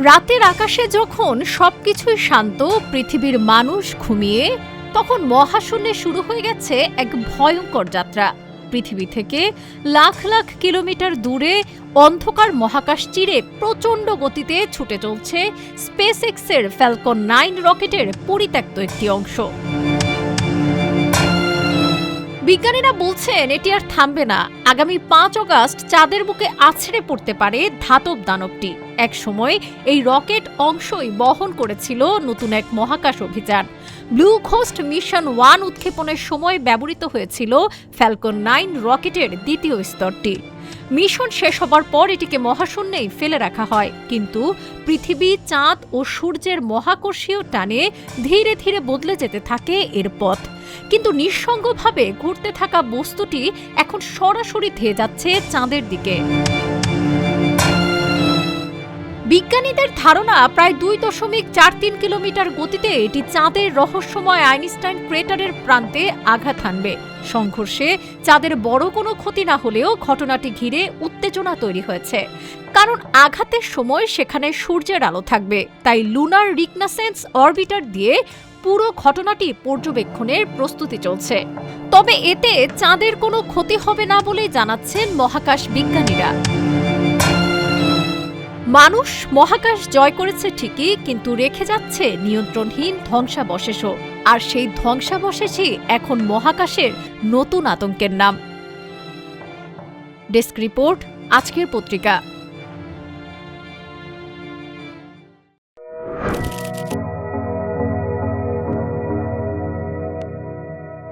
রাতের আকাশে যখন সবকিছুই শান্ত, পৃথিবীর মানুষ ঘুমিয়ে, তখন মহাশূন্যে শুরু হয়ে গেছে এক ভয়ঙ্কর যাত্রা। পৃথিবী থেকে লাখ লাখ কিলোমিটার দূরে অন্ধকার মহাকাশ চিরে প্রচণ্ড গতিতে ছুটে চলছে স্পেসএক্সের ফ্যালকন 9 রকেটের পরিত্যক্ত একটি অংশ। বিজ্ঞানীরা বলছেন এটি আর থামবে না। আগামী 5 অগাস্ট চাঁদের বুকে আছড়ে পড়তে পারে ধাতব দানবটি। এক সময় এই রকেট অংশই বহন করেছিল নতুন এক মহাকাশ অভিযান। ব্লু ঘোস্ট মিশন 1 উৎক্ষেপণের সময় ব্যবহৃত হয়েছিল ফ্যালকন 9 রকেটের দ্বিতীয় স্তরটি। মিশন শেষ হবার পর এটিকে মহাশূন্যেই ফেলে রাখা হয়, কিন্তু পৃথিবী, চাঁদ ও সূর্যের মহাকর্ষীয় টানে ধীরে ধীরে বদলে যেতে থাকে এর পথ। কিন্তু নিঃসঙ্গভাবে ঘুরতে থাকা বস্তুটি এখন সরাসরি ধেয়ে যাচ্ছে চাঁদের দিকে। বিজ্ঞানীদের ধারণা প্রায় 2.43 কিলোমিটার গতিতে এটি চাঁদের রহস্যময় আইনস্টাইন ক্রেটারের প্রান্তে আঘাত হানবে। সংঘর্ষে চাঁদের বড় কোনো ক্ষতি না হলেও ঘটনাটি ঘিরে উত্তেজনা তৈরি হয়েছে, কারণ আঘাতের সময় সেখানে সূর্যের আলো থাকবে। তাই লুনার রিকনাসেন্স অরবিটার দিয়ে পুরো ঘটনাটি পর্যবেক্ষণের প্রস্তুতি চলছে। তবে এতে চাঁদের কোনো ক্ষতি হবে না বলেই জানাচ্ছেন মহাকাশ বিজ্ঞানীরা। মানুষ মহাকাশ জয় করেছে ঠিকই, কিন্তু রেখে যাচ্ছে নিয়ন্ত্রণহীন ধ্বংসাবশেষও। আর সেই ধ্বংসাবশেষই এখন মহাকাশের নতুন আতঙ্কের নাম। ডেস্ক রিপোর্ট, আজকের পত্রিকা।